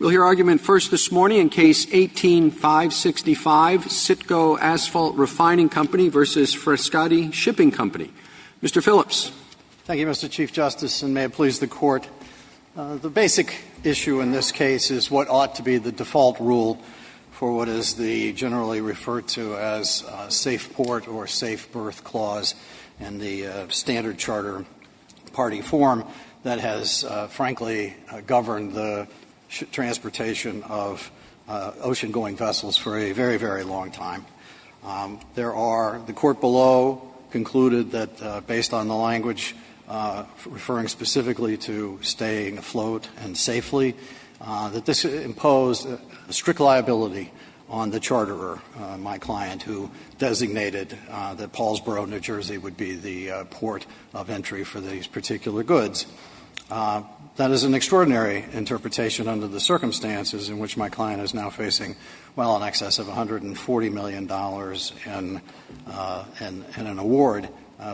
We'll hear argument first this morning in Case 18-565, CITGO Asphalt Refining Company versus Frescati Shipping Company. Mr. Phillips. Thank you, Mr. Chief Justice, and may it please the Court. The basic issue in this case is what ought to be the default rule for what is the generally referred to as safe port or safe berth clause in the standard charter party form that has, frankly, governed the transportation of ocean-going vessels for a very, very long time. The court below concluded that based on the language referring specifically to staying afloat and safely, that this imposed a strict liability on the charterer, my client, who designated that Paulsboro, New Jersey, would be the port of entry for these particular goods. That is an extraordinary interpretation under the circumstances in which my client is now facing well in excess of $140 million in an award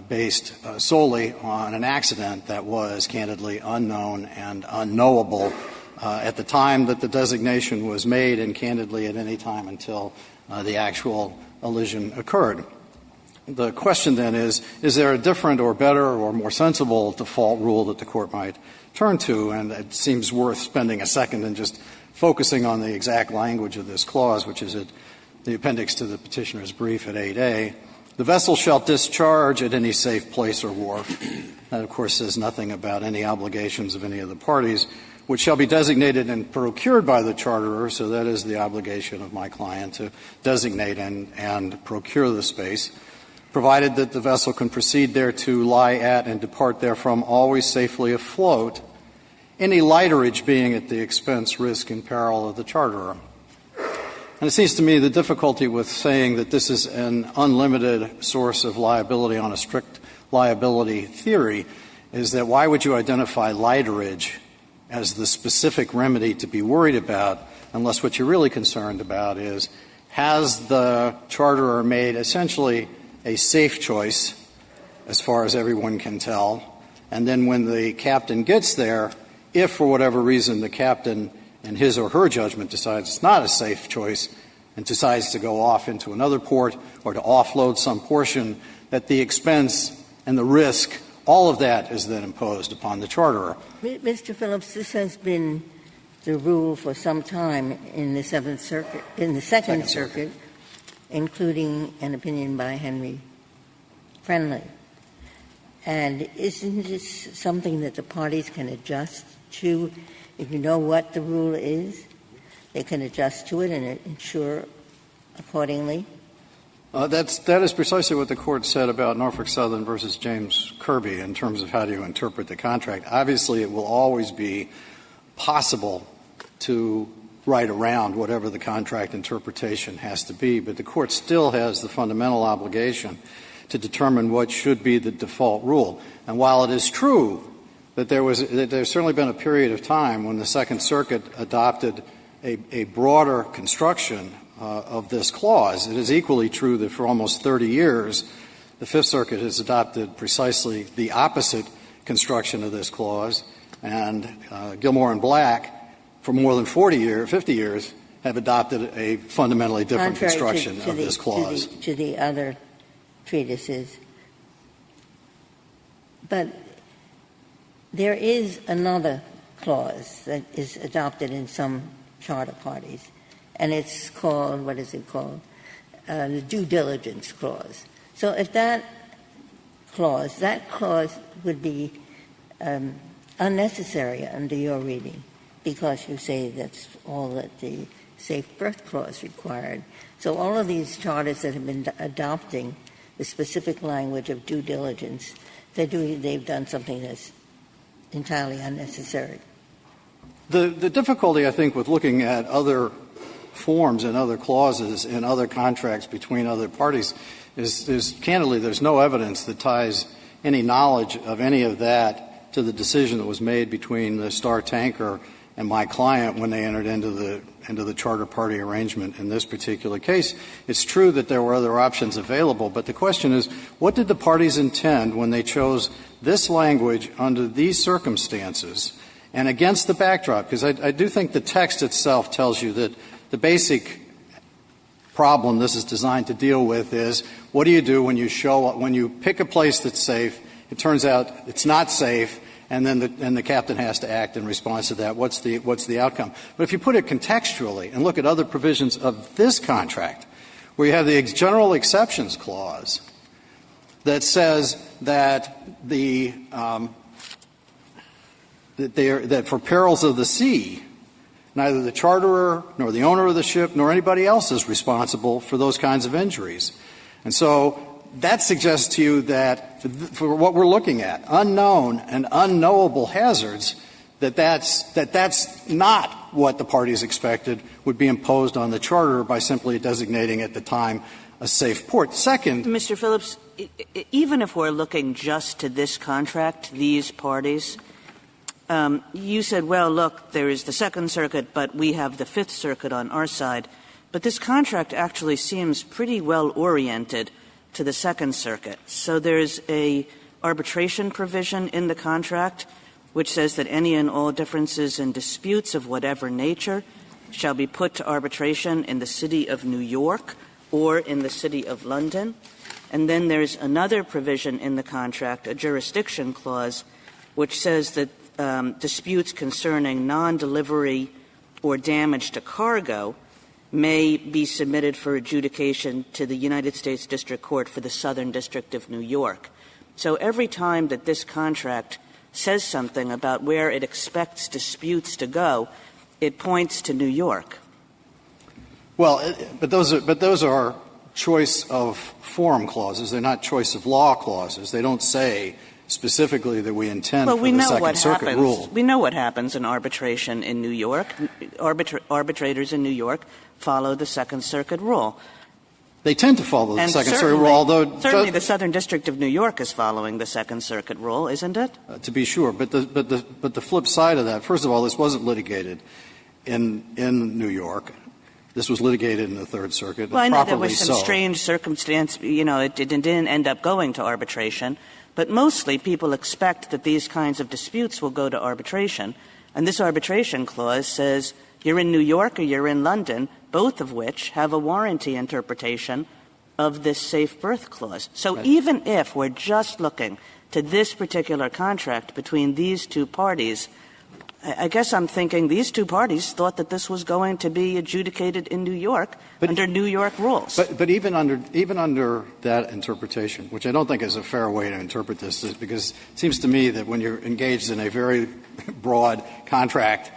based solely on an accident that was candidly unknown and unknowable at the time that the designation was made and candidly at any time until the actual elision occurred. The question then is there a different or better or more sensible default rule that the Court might turn to? And it seems worth spending a second and just focusing on the exact language of this clause, which is at the appendix to the petitioner's brief at 8A. The vessel shall discharge at any safe place or wharf. That, of course, says nothing about any obligations of any of the parties, which shall be designated and procured by the charterer, so that is the obligation of my client to designate and procure the space, provided that the vessel can proceed thereto, lie at, and depart therefrom always safely afloat, any lighterage being at the expense, risk, and peril of the charterer. And it seems to me the difficulty with saying that this is an unlimited source of liability on a strict liability theory is that why would you identify lighterage as the specific remedy to be worried about unless what you're really concerned about is has the charterer made essentially a safe choice as far as everyone can tell, and then when the captain gets there, if for whatever reason the captain in his or her judgment decides it's not a safe choice and decides to go off into another port or to offload some portion, that the expense and the risk, all of that is then imposed upon the charterer. Mr. Phillips, this has been the rule for some time in the Second Circuit, including an opinion by Henry Friendly. And isn't this something that the parties can adjust to? If you know what the rule is, they can adjust to it and ensure accordingly? That is precisely what the Court said about Norfolk Southern versus James Kirby in terms of how to interpret the contract. Obviously, it will always be possible to write around whatever the contract interpretation has to be, but the Court still has the fundamental obligation to determine what should be the default rule. And while it is true that there's certainly been a period of time when the Second Circuit adopted a broader construction of this clause, it is equally true that for almost 30 years the Fifth Circuit has adopted precisely the opposite construction of this clause, and Gilmore and Black, for more than 50 years, have adopted a fundamentally different construction of this clause. To the other treatises. But there is another clause that is adopted in some charter parties, and it's called, what is it called? The due diligence clause. So if that clause would be unnecessary under your reading, because you say that's all that the safe berth clause required. So all of these charters that have been adopting the specific language of due diligence, they've done something that's entirely unnecessary. The difficulty, I think, with looking at other forms and other clauses in other contracts between other parties is candidly there's no evidence that ties any knowledge of any of that to the decision that was made between the Star Tanker and my client when they entered into the charter party arrangement in this particular case. It's true that there were other options available, but the question is, what did the parties intend when they chose this language under these circumstances And against the backdrop, because I do think the text itself tells you that the basic problem this is designed to deal with is, what do you do when you pick a place that's safe, it turns out it's not safe, and then the captain has to act in response to that? What's the outcome? But if you put it contextually and look at other provisions of this contract, where you have the general exceptions clause that says that that for perils of the sea, neither the charterer nor the owner of the ship nor anybody else is responsible for those kinds of injuries. And so that suggests to you that for what we're looking at, unknown and unknowable hazards, that's not what the parties expected would be imposed on the charterer by simply designating at the time a safe port. Second, Mr. Phillips, even if we're looking just to this contract, these parties, you said, well, look, there is the Second Circuit, but we have the Fifth Circuit on our side. But this contract actually seems pretty well oriented to the Second Circuit. So there's a arbitration provision in the contract which says that any and all differences and disputes of whatever nature shall be put to arbitration in the city of New York or in the city of London. And then there's another provision in the contract, a jurisdiction clause, which says that disputes concerning non-delivery or damage to cargo may be submitted for adjudication to the United States District Court for the Southern District of New York. So every time that this contract says something about where it expects disputes to go, it points to New York. Well, but those are choice of forum clauses. They're not choice of law clauses. They don't say specifically that we intend for the Second Circuit rule. We know what happens in arbitration in New York. Arbitrators in New York follow the Second Circuit rule. They tend to follow the Second Circuit rule, although certainly the Southern District of New York is following the Second Circuit rule, isn't it? To be sure, but the flip side of that, first of all, this wasn't litigated in New York. This was litigated in the Third Circuit. Well, I know there was some strange circumstance. It didn't end up going to arbitration. But mostly people expect that these kinds of disputes will go to arbitration. And this arbitration clause says you're in New York or you're in London, both of which have a warranty interpretation of this safe berth clause. So even if we're just looking to this particular contract between these two parties, I guess I'm thinking these two parties thought that this was going to be adjudicated in New York under New York rules. But even under that interpretation, which I don't think is a fair way to interpret this, because it seems to me that when you're engaged in a very broad contract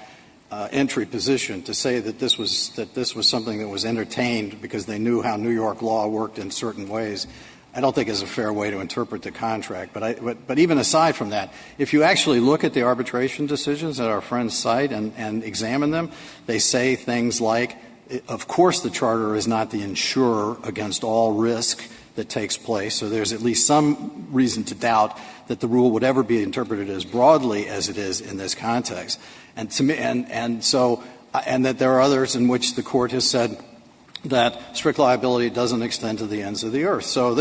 entry position, to say that this was something that was entertained because they knew how New York law worked in certain ways, I don't think is a fair way to interpret the contract. But even aside from that, if you actually look at the arbitration decisions that our friends cite and examine them, they say things like, of course the charter is not the insurer against all risk that takes place, so there's at least some reason to doubt that the rule would ever be interpreted as broadly as it is in this context. And to me, and that there are others in which the Court has said that strict liability doesn't extend to the ends of the earth. So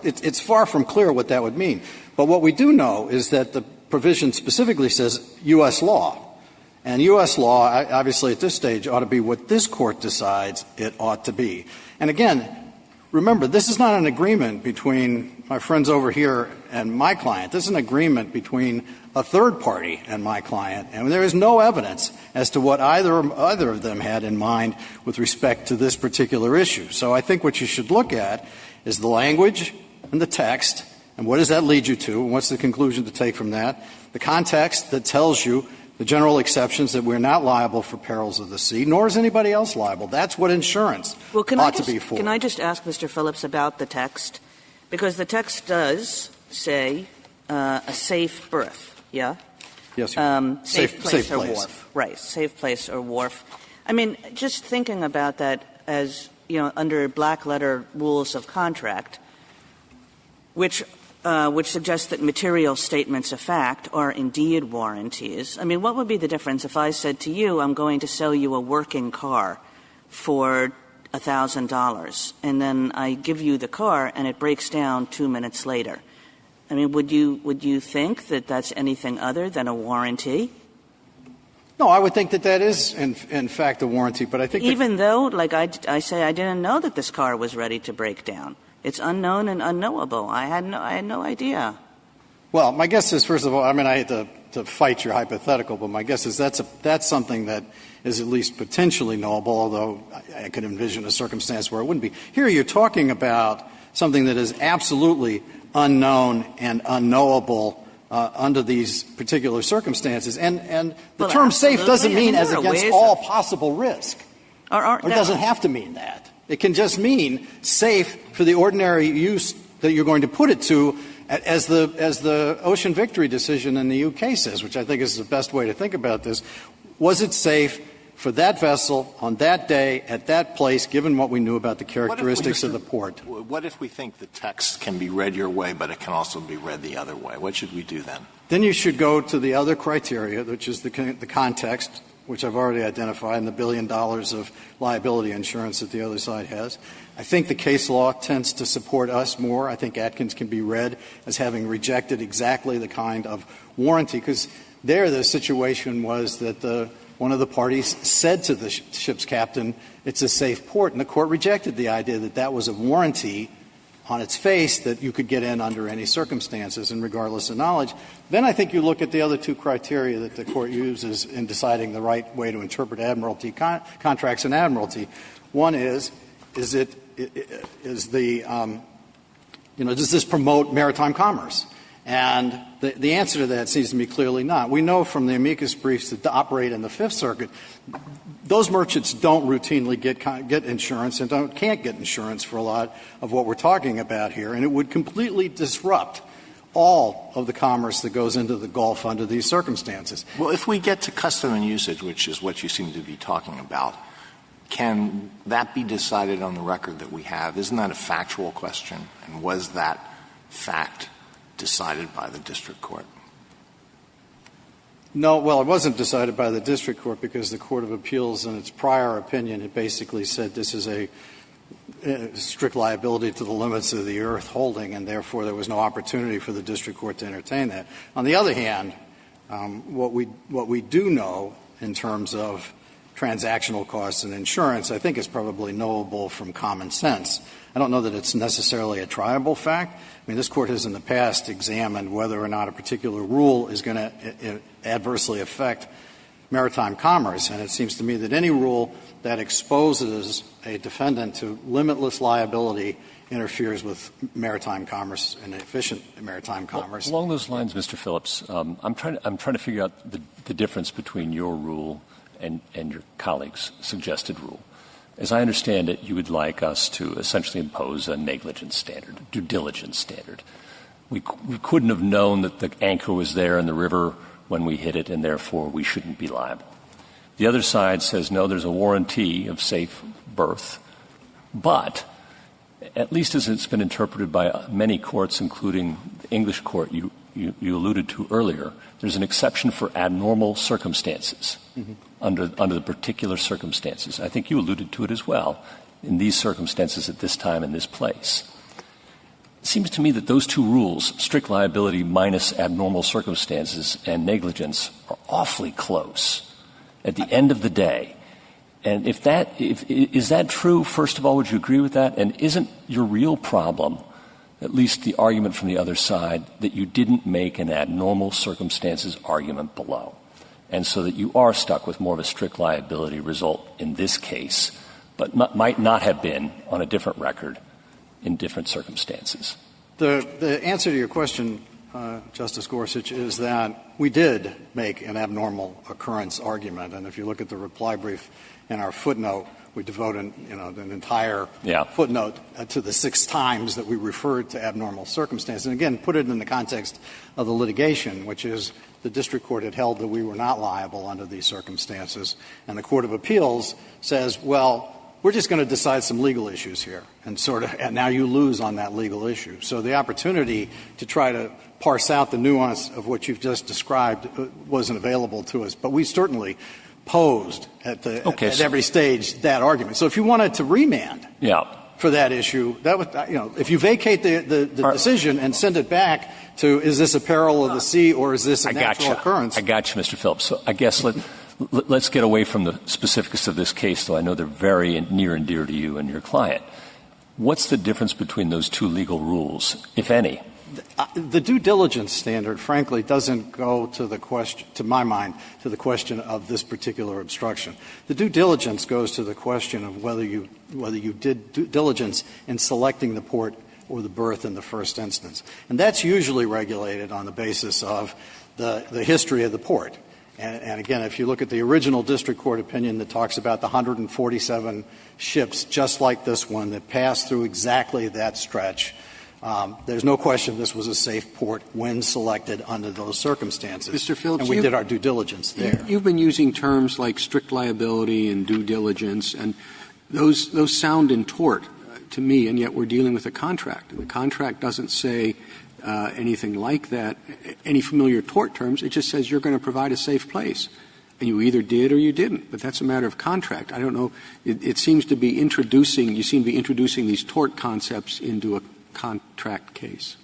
it's far from clear what that would mean. But what we do know is that the provision specifically says U.S. law. And U.S. law, obviously at this stage, ought to be what this Court decides it ought to be. And again, remember, this is not an agreement between my friends over here and my client. This is an agreement between a third party and my client. And there is no evidence as to what either of them had in mind with respect to this particular issue. So I think what you should look at is the language and the text, and what does that lead you to, and what's the conclusion to take from that, the context that tells you the general exceptions that we're not liable for perils of the sea, nor is anybody else liable. That's what insurance ought to be for. Can I just ask Mr. Phillips about the text? Because the text does say a safe berth, yeah? Yes, safe place or wharf. Right, safe place or wharf. I mean, just thinking about that as, under black letter rules of contract, which suggests that material statements of fact are indeed warranties. I mean, what would be the difference if I said to you, I'm going to sell you a working car for $1,000, and then I give you the car and it breaks down 2 minutes later? I mean, would you think that that's anything other than a warranty? No, I would think that is, in fact, a warranty. But I think even though, like I say, I didn't know that this car was ready to break down. It's unknown and unknowable. I had no idea. Well, my guess is, first of all, I mean, I hate to fight your hypothetical, but my guess is that's something that is at least potentially knowable, although I could envision a circumstance where it wouldn't be. Here you're talking about something that is absolutely unknown and unknowable under these particular circumstances. And the term safe doesn't mean as against all possible risk. It doesn't have to mean that. It can just mean safe for the ordinary use that you're going to put it to, as the Ocean Victory decision in the UK says, which I think is the best way to think about this. Was it safe for that vessel on that day at that place, given what we knew about the characteristics of the port? What if we think the text can be read your way, but it can also be read the other way? What should we do then? Then you should go to the other criteria, which is the context, which I've already identified, and the $1 billion of liability insurance that the other side has. I think the case law tends to support us more. I think Atkins can be read as having rejected exactly the kind of warranty, because there the situation was that one of the parties said to the ship's captain, it's a safe port, and the court rejected the idea that that was a warranty on its face that you could get in under any circumstances and regardless of knowledge. Then I think you look at the other two criteria that the court uses in deciding the right way to interpret admiralty contracts in admiralty. One does this promote maritime commerce? And the answer to that seems to me clearly not. We know from the amicus briefs that operate in the Fifth Circuit, those merchants don't routinely get insurance and can't get insurance for a lot of what we're talking about here, and it would completely disrupt all of the commerce that goes into the Gulf under these circumstances. Well, if we get to custom and usage, which is what you seem to be talking about, can that be decided on the record that we have? Isn't that a factual question? And was that fact decided by the district court? No, well, it wasn't decided by the district court because the Court of Appeals, in its prior opinion, it basically said this is a strict liability to the limits of the earth holding, and therefore there was no opportunity for the district court to entertain that. On the other hand, what we do know in terms of transactional costs and insurance, I think is probably knowable from common sense. I don't know that it's necessarily a triable fact. I mean, this Court has in the past examined whether or not a particular rule is going to adversely affect maritime commerce, and it seems to me that any rule that exposes a defendant to limitless liability interferes with maritime commerce and efficient maritime commerce. Well, along those lines, Mr. Phillips, I'm trying to figure out the difference between your rule and your colleague's suggested rule. As I understand it, you would like us to essentially impose a negligence standard, a due diligence standard. We couldn't have known that the anchor was there in the river when we hit it, and therefore we shouldn't be liable. The other side says, no, there's a warranty of safe berth, but at least as it's been interpreted by many courts, including the English court you alluded to earlier, there's an exception for abnormal circumstances. Mm-hmm. Under the particular circumstances. I think you alluded to it as well, in these circumstances at this time in this place. It seems to me that those two rules, strict liability minus abnormal circumstances and negligence, are awfully close at the end of the day. And is that true, first of all, would you agree with that? And isn't your real problem, at least the argument from the other side, that you didn't make an abnormal circumstances argument below? And so that you are stuck with more of a strict liability result in this case, but might not have been on a different record in different circumstances. The answer to your question, Justice Gorsuch, is that we did make an abnormal occurrence argument. And if you look at the reply brief in our footnote, we devote an entire footnote to the 6 times that we referred to abnormal circumstances. And again, put it in the context of the litigation, which is the district court had held that we were not liable under these circumstances. And the Court of Appeals says, well, we're just going to decide some legal issues here. And now you lose on that legal issue. So the opportunity to try to parse out the nuance of what you've just described wasn't available to us. But we certainly posed at every stage that argument. So if you wanted to remand for that issue, that would, if you vacate the decision and send it back to, is this a peril of the sea or is this a natural occurrence? I got you, Mr. Phillips. So I guess let's get away from the specifics of this case, though I know they're very near and dear to you and your client. What's the difference between those two legal rules, if any? The due diligence standard, frankly, doesn't go to the question, to my mind, to the question of this particular obstruction. The due diligence goes to the question of whether you did due diligence in selecting the port or the berth in the first instance. And that's usually regulated on the basis of the history of the port. And again, if you look at the original district court opinion that talks about the 147 ships just like this one that passed through exactly that stretch, there's no question this was a safe port when selected under those circumstances. Mr. Phillips, and we did our due diligence there. You've been using terms like strict liability and due diligence, and those sound in tort to me, and yet we're dealing with a contract. And the contract doesn't say anything like that, any familiar tort terms. It just says you're going to provide a safe place. And you either did or you didn't. But that's a matter of contract. I don't know. It seems to be you seem to be introducing these tort concepts into a contract case.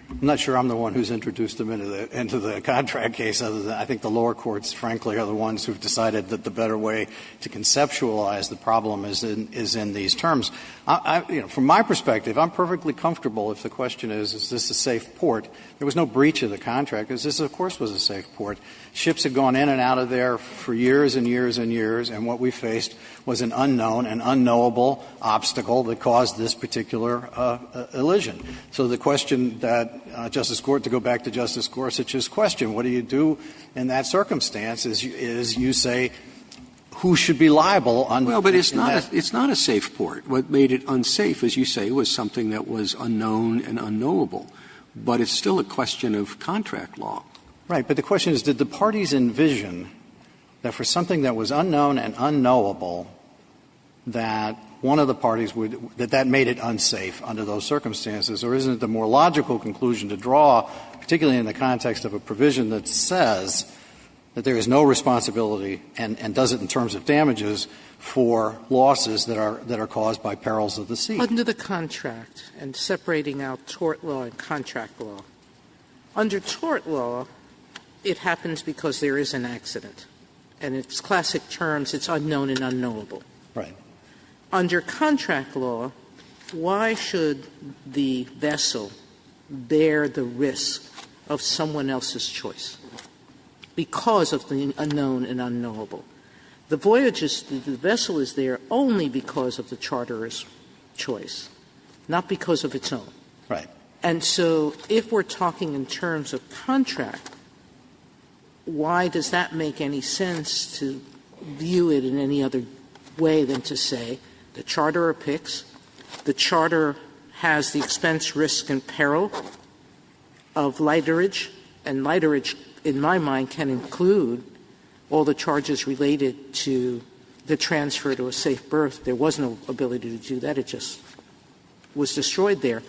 I'm not sure I'm the one who's introduced them into the contract case, other than I think the lower courts, frankly, are the ones who've decided that the better way to conceptualize the problem is in these terms. From my perspective, I'm perfectly comfortable if the question is this a safe port? There was no breach of the contract, because this, of course, was a safe port. Ships had gone in and out of there for years and years and years, and what we faced was an unknown and unknowable obstacle that caused this particular elision. So the question that to go back to Justice Gorsuch's question, what do you do in that circumstance is you say who should be liable on. Well, but it's not a safe port. What made it unsafe, as you say, was something that was unknown and unknowable. But it's still a question of contract law. Right, but the question is, did the parties envision that for something that was unknown and unknowable, that one of the parties that made it unsafe under those circumstances? Or isn't it the more logical conclusion to draw, particularly in the context of a provision that says that there is no responsibility and does it in terms of damages for losses that are caused by perils of the sea? Under the contract, and separating out tort law and contract law, under tort law, it happens because there is an accident. And its classic terms, it's unknown and unknowable. Right. Under contract law, why should the vessel bear the risk of someone else's choice? Because of the unknown and unknowable. The vessel is there only because of the charterer's choice, not because of its own. Right. And so if we're talking in terms of contract, why does that make any sense to view it in any other way than to say the charterer picks, the charter has the expense, risk, and peril of lighterage, and lighterage, in my mind, can include all the charges related to the transfer to a safe berth. There was no ability to do that. It just was destroyed there.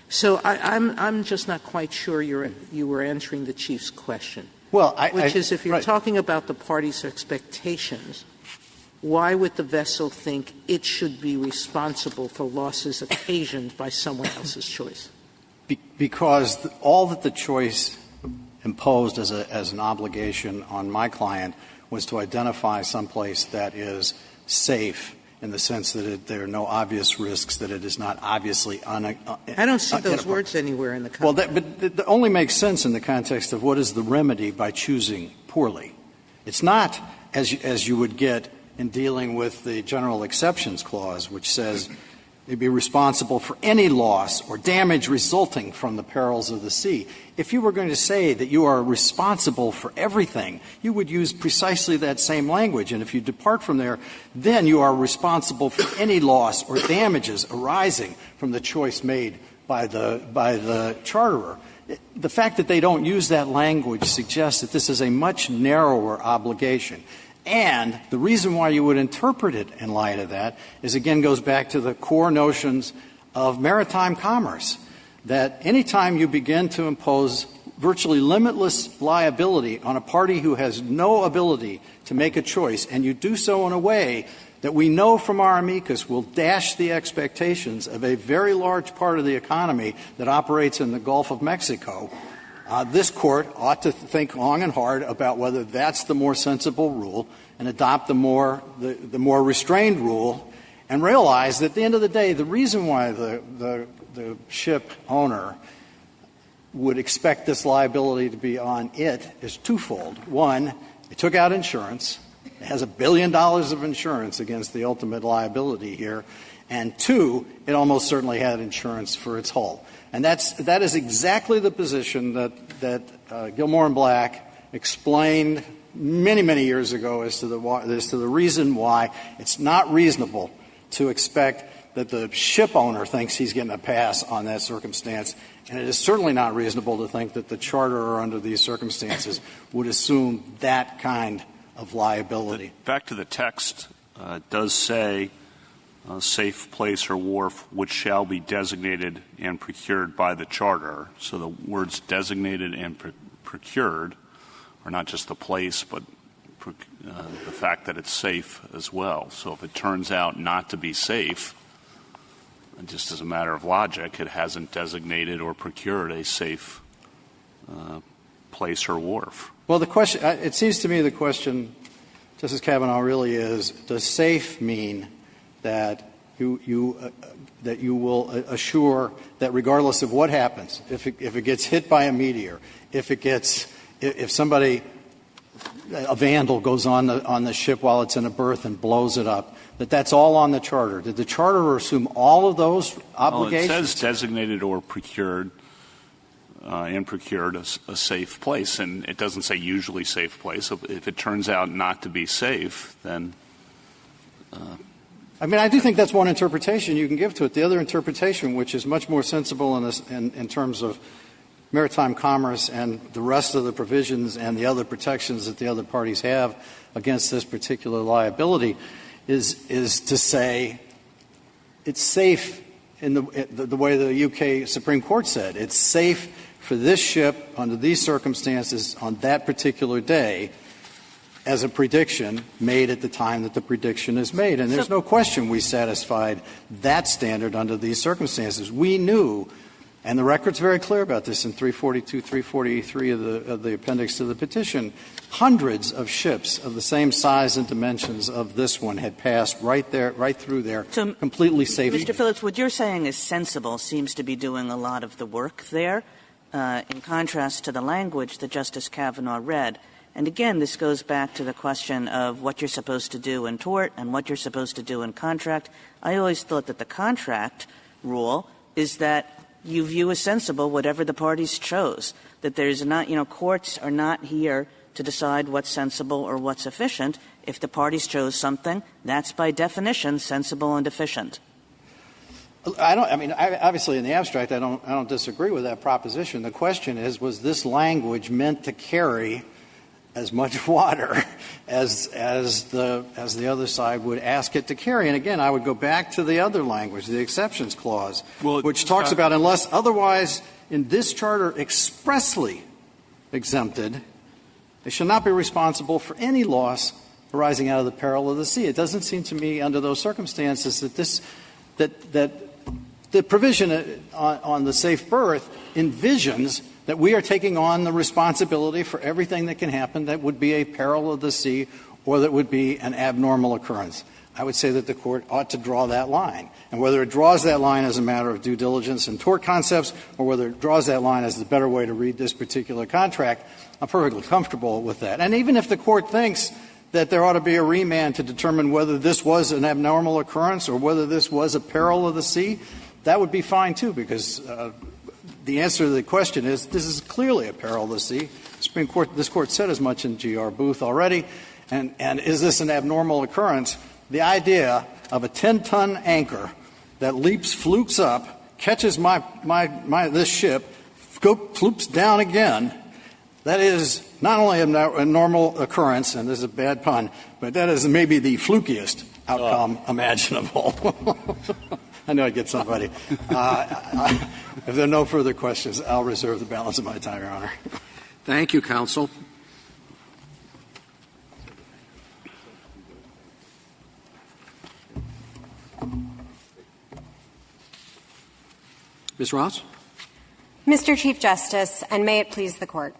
So I'm just not quite sure you were answering the Chief's question. Well, which is, if you're right. talking about the parties' expectations, why would the vessel think it should be responsible for losses occasioned by someone else's choice? Because all that the choice imposed as an obligation on my client was to identify someplace that is safe in the sense that there are no obvious risks, that it is not obviously I don't see those words anywhere in the contract. Well, but it only makes sense in the context of what is the remedy by choosing poorly. It's not, as you would get in dealing with the general exceptions clause, which says you'd be responsible for any loss or damage resulting from the perils of the sea. If you were going to say that you are responsible for everything, you would use precisely that same language. And if you depart from there, then you are responsible for any loss or damages arising from the choice made by the charterer. The fact that they don't use that language suggests that this is a much narrower obligation. And the reason why you would interpret it in light of that is, again, goes back to the core notions of maritime commerce, that any time you begin to impose virtually limitless liability on a party who has no ability to make a choice, and you do so in a way that we know from our amicus will dash the expectations of a very large part of the economy that operates in the Gulf of Mexico, This Court ought to think long and hard about whether that's the more sensible rule and adopt the more restrained rule, and realize that at the end of the day, the reason why the ship owner would expect this liability to be on it is twofold. One, it took out insurance. It has $1 billion of insurance against the ultimate liability here. And two, it almost certainly had insurance for its hull. And that is exactly the position that Gilmore and Black explained many, many years ago as to the reason why it's not reasonable to expect that the ship owner thinks he's getting a pass on that circumstance, and it is certainly not reasonable to think that the charterer under these circumstances would assume that kind of liability. Back to the text, it does say safe place or wharf which shall be designated and procured by the charterer. So the words designated and procured are not just the place, but the fact that it's safe as well. So if it turns out not to be safe, just as a matter of logic, it hasn't designated or procured a safe place or wharf. Well, the question, it seems to me the question, Justice Kavanaugh, really is, does safe mean that that you will assure that regardless of what happens, if it gets hit by a meteor, if somebody, a vandal goes on the ship while it's in a berth and blows it up, that's all on the charter? Did the charterer assume all of those obligations? Well, it says designated or procured and procured a safe place, and it doesn't say usually safe place. So if it turns out not to be safe, then I mean, I do think that's one interpretation you can give to it. The other interpretation, which is much more sensible in terms of maritime commerce and the rest of the provisions and the other protections that the other parties have against this particular liability, is to say it's safe in the way the UK Supreme Court said. It's safe for this ship under these circumstances on that particular day as a prediction made at the time that the prediction is made. And there's no question we satisfied that standard under these circumstances. We knew, and the record's very clear about this in 342, 343 of the appendix to the petition, hundreds of ships of the same size and dimensions of this one had passed right through there, so, completely safe. Mr. Phillips, what you're saying is sensible seems to be doing a lot of the work there, in contrast to the language that Justice Kavanaugh read. And again, this goes back to the question of what you're supposed to do in tort and what you're supposed to do in contract. I always thought that the contract rule is that you view as sensible whatever the parties chose, that there's not, courts are not here to decide what's sensible or what's efficient. If the parties chose something, that's by definition sensible and efficient. Obviously in the abstract, I don't disagree with that proposition. The question is, was this language meant to carry as much water as the other side would ask it to carry? And again, I would go back to the other language, the exceptions clause, which talks about unless otherwise in this charter expressly exempted, they shall not be responsible for any loss arising out of the peril of the sea. It doesn't seem to me under those circumstances that the provision on the safe berth envisions that we are taking on the responsibility for everything that can happen that would be a peril of the sea or that would be an abnormal occurrence. I would say that the Court ought to draw that line. And whether it draws that line as a matter of due diligence and tort concepts or whether it draws that line as the better way to read this particular contract, I'm perfectly comfortable with that. And even if the Court thinks that there ought to be a remand to determine whether this was an abnormal occurrence or whether this was a peril of the sea, that would be fine, too, because the answer to the question is this is clearly a peril of the sea. Supreme Court, this Court said as much in G.R. Booth already. And is this an abnormal occurrence? The idea of a 10-ton anchor that flukes up, catches this ship, flukes down again, that is not only a normal occurrence, and this is a bad pun, but that is maybe the flukiest outcome imaginable. I know I'd get somebody. If there are no further questions, I'll reserve the balance of my time, Your Honor. Thank you, counsel. Ms. Ross? Mr. Chief Justice, and may it please the Court.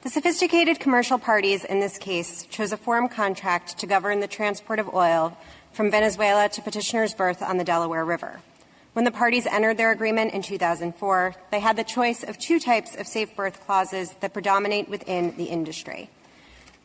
The sophisticated commercial parties in this case chose a forum contract to govern the transport of oil from Venezuela to petitioner's berth on the Delaware River. When the parties entered their agreement in 2004, they had the choice of two types of safe berth clauses that predominate within the industry.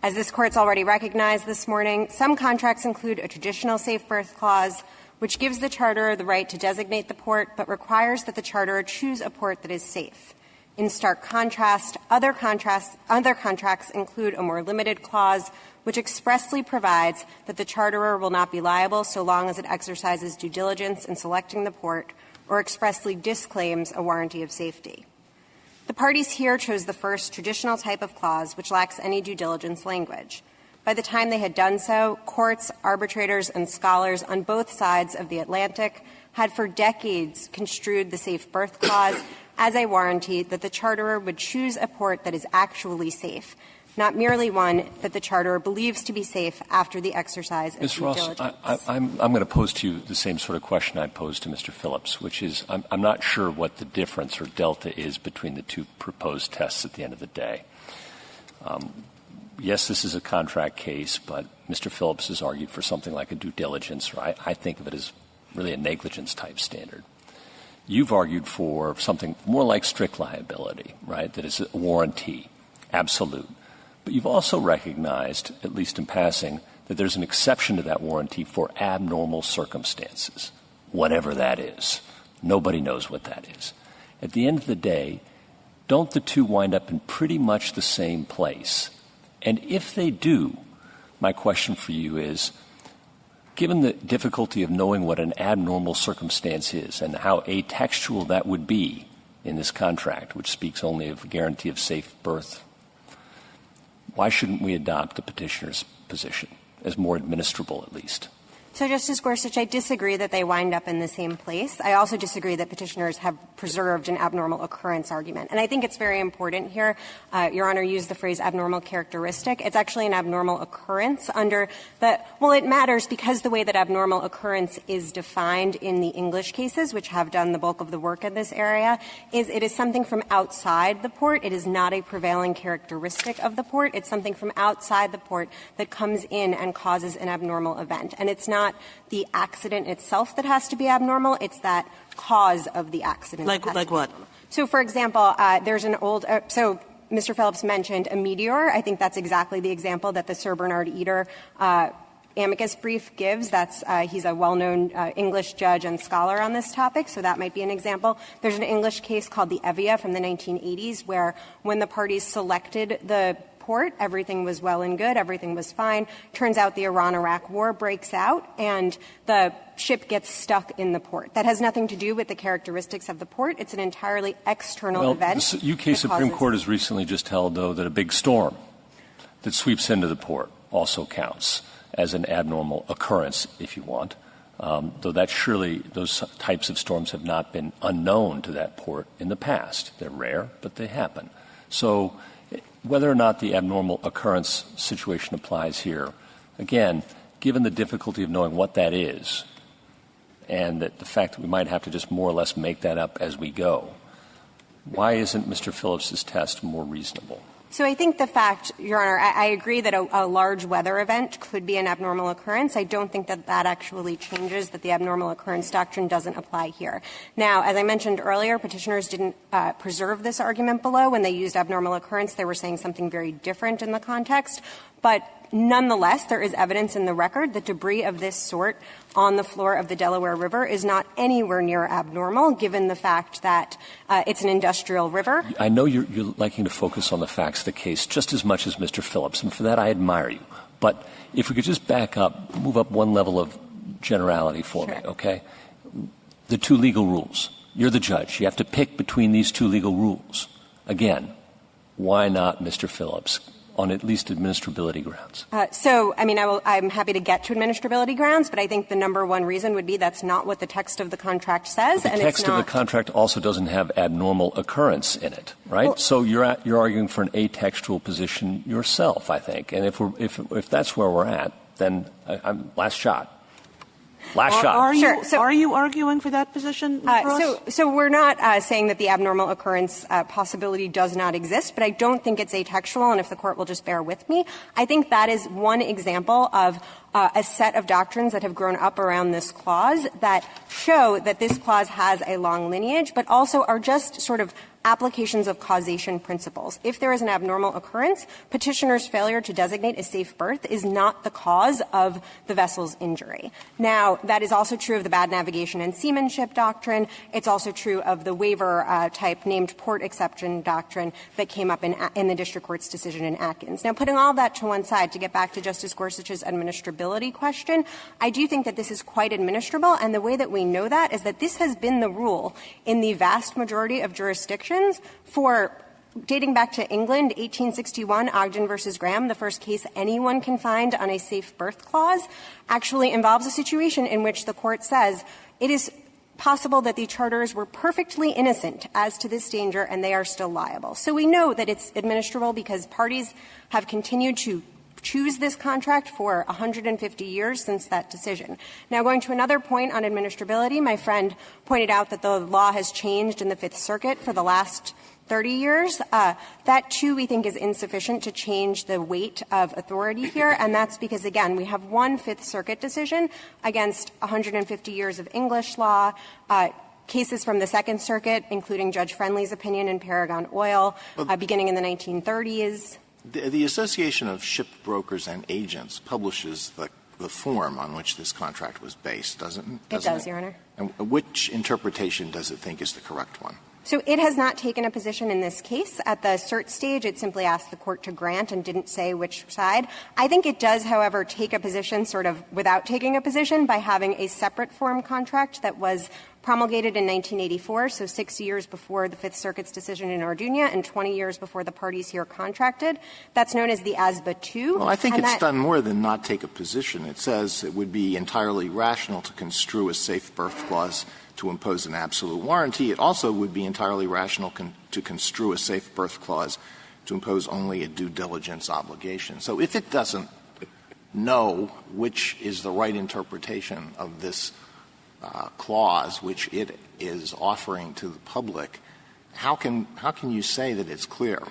As this Court's already recognized this morning, some contracts include a traditional safe berth clause, which gives the charterer the right to designate the port, but requires that the charterer choose a port that is safe. In stark contrast, other contracts include a more limited clause, which expressly provides that the charterer will not be liable so long as it exercises due diligence in selecting the port or expressly disclaims a warranty of safety. The parties here chose the first traditional type of clause, which lacks any due diligence language. By the time they had done so, courts, arbitrators, and scholars on both sides of the Atlantic had for decades construed the safe berth clause as a warranty that the charterer would choose a port that is actually safe, not merely one that the charterer believes to be safe after the exercise of due diligence. I'm going to pose to you the same sort of question I posed to Mr. Phillips, which is I'm not sure what the difference or delta is between the two proposed tests at the end of the day. Yes, this is a contract case, but Mr. Phillips has argued for something like a due diligence, or I think of it as really a negligence-type standard. You've argued for something more like strict liability, right, that is a warranty, absolute. But you've also recognized, at least in passing, that there's an exception to that warranty for abnormal circumstances, whatever that is. Nobody knows what that is. At the end of the day, don't the two wind up in pretty much the same place? And if they do, my question for you is, given the difficulty of knowing what an abnormal circumstance is and how atextual that would be in this contract, which speaks only of a guarantee of safe berth, why shouldn't we adopt the petitioner's position as more administrable at least? So, Justice Gorsuch, I disagree that they wind up in the same place. I also disagree that petitioners have preserved an abnormal occurrence argument. And I think it's very important here. Your Honor used the phrase abnormal characteristic. It's actually an abnormal occurrence under the – well, it matters because the way that abnormal occurrence is defined in the English cases, which have done the bulk of the work in this area, is it is something from outside the port. It is not a prevailing characteristic of the port. It's something from outside the port that comes in and causes an abnormal event. And it's not the accident itself that has to be abnormal. It's that cause of the accident. Like what? So, for example, there's an old so Mr. Phillips mentioned a meteor. I think that's exactly the example that the Sir Bernard Eder amicus brief gives. That's he's a well-known English judge and scholar on this topic, so that might be an example. There's an English case called the Evia from the 1980s where when the parties selected the port, everything was well and good, everything was fine. Turns out the Iran-Iraq war breaks out and the ship gets stuck in the port. That has nothing to do with the characteristics of the port. It's an entirely external event. The UK Supreme Court has recently just held, though, that a big storm that sweeps into the port also counts as an abnormal occurrence, if you want, though that surely those types of storms have not been unknown to that port in the past. They're rare, but they happen. So whether or not the abnormal occurrence situation applies here, again, given the difficulty of knowing what that is and that the fact that we might have to just more or less make that up as we go, why isn't Mr. Phillips's test more reasonable? So I think the fact, Your Honor, I agree that a large weather event could be an abnormal occurrence. I don't think that that actually changes, that the abnormal occurrence doctrine doesn't apply here. Now, as I mentioned earlier, petitioners didn't preserve this argument below. When they used abnormal occurrence, they were saying something very different in the context. But nonetheless, there is evidence in the record that debris of this sort on the floor of the Delaware River is not anywhere near abnormal, given the fact that it's an industrial river. I know you're liking to focus on the facts of the case just as much as Mr. Phillips, and for that I admire you. But if we could just back up, move up one level of generality for me, okay? The two legal rules. You're the judge. You have to pick between these two legal rules. Again, why not Mr. Phillips? On at least administrability grounds? I'm happy to get to administrability grounds, but I think the number one reason would be that's not what the text of the contract says. But the text of the contract also doesn't have abnormal occurrence in it, right? Well, so you're arguing for an atextual position yourself, I think. And if that's where we're at, then I'm last shot. Last shot. Are you arguing for that position, So we're not saying that the abnormal occurrence possibility does not exist, but I don't think it's atextual, and if the Court will just bear with me, I think that is one example of a set of doctrines that have grown up around this clause that show that this clause has a long lineage, but also are just sort of applications of causation principles. If there is an abnormal occurrence, petitioner's failure to designate a safe berth is not the cause of the vessel's injury. Now, that is also true of the bad navigation and seamanship doctrine. It's also true of the waiver type named port exception doctrine that came up in the district court's decision in Atkins. Now, putting all that to one side to get back to Justice Gorsuch's administrability question, I do think that this is quite administrable, and the way that we know that is that this has been the rule in the vast majority of jurisdictions for dating back to England, 1861, Ogden versus Graham, the first case anyone can find on a safe berth clause, actually involves a situation in which the Court says it is possible that the charters were perfectly innocent as to this danger and they are still liable. So we know that it's administrable because parties have continued to choose this contract for 150 years since that decision. Now, going to another point on administrability, my friend pointed out that the law has changed in the Fifth Circuit for the last 30 years. That, too, we think is insufficient to change the weight of authority here, and that's because, again, we have one Fifth Circuit decision against 150 years of English law, cases from the Second Circuit, including Judge Friendly's opinion in Paragon Oil, beginning in the 1930s. The Association of Ship Brokers and Agents publishes the form on which this contract was based, doesn't it? It does, Your Honor. And which interpretation does it think is the correct one? So it has not taken a position in this case. At the cert stage, it simply asked the Court to grant and didn't say which side. I think it does, however, take a position sort of without taking a position by having a separate form contract that was promulgated in 1984, so 6 years before the Fifth Circuit's decision in Ardunia and 20 years before the parties here contracted. That's known as the ASBA 2. Well, I think it's done more than not take a position. It says it would be entirely rational to construe a safe berth clause to impose an absolute warranty. It also would be entirely rational to construe a safe berth clause to impose only a due diligence obligation. So if it doesn't know which is the right interpretation of this clause, which it is offering to the public, how can you say that it's clear?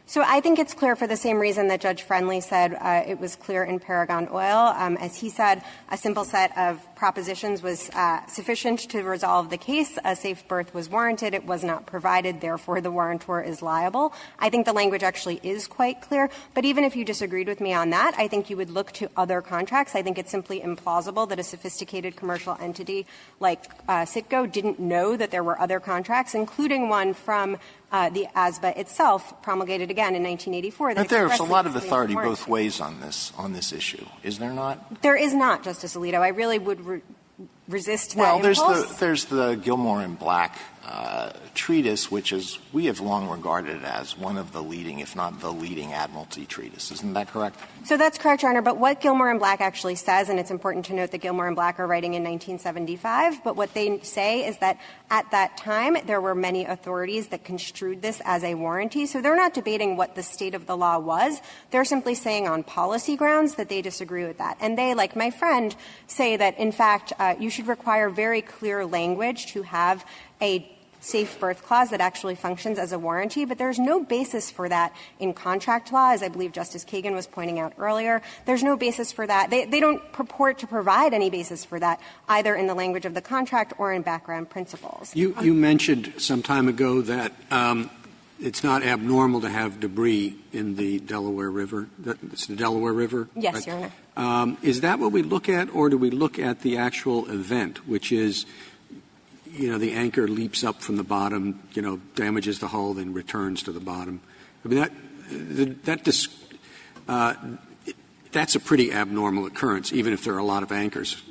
So I think it's clear for the same reason that Judge Friendly said it was clear in Paragon Oil. As he said, a simple set of propositions was sufficient to resolve the case. A safe berth was warranted. It was not provided. Therefore, the warrantor is liable. I think the language actually is quite clear. But even if you disagreed with me on that, I think you would look to other contracts. I think it's simply implausible that a sophisticated commercial entity like CITGO didn't know that there were other contracts, including one from the ASBA itself, promulgated again in 1984. But there's a lot of authority both ways on this issue, is there not? There is not, Justice Alito. I really would resist that impulse. Well, there's the Gilmore and Black treatise, which is we have long regarded as one of the leading, if not the leading, admiralty treatise. Isn't that correct? So that's correct, Your Honor. But what Gilmore and Black actually says, and it's important to note that Gilmore and Black are writing in 1975, but what they say is that at that time there were many authorities that construed this as a warranty. So they're not debating what the state of the law was. They're simply saying on policy grounds that they disagree with that. And they, like my friend, say that, in fact, you should require very clear language to have a safe berth clause that actually functions as a warranty, but there's no basis for that in contract law, as I believe Justice Kagan was pointing out earlier. There's no basis for that. They don't purport to provide any basis for that, either in the language of the contract or in background principles. You mentioned some time ago that it's not abnormal to have debris in the Delaware River. It's the Delaware River? Yes, right? Your Honor. Is that what we look at, or do we look at the actual event, which is the anchor leaps up from the bottom, damages the hull, then returns to the bottom? I mean, that's a pretty abnormal occurrence, even if there are a lot of anchors.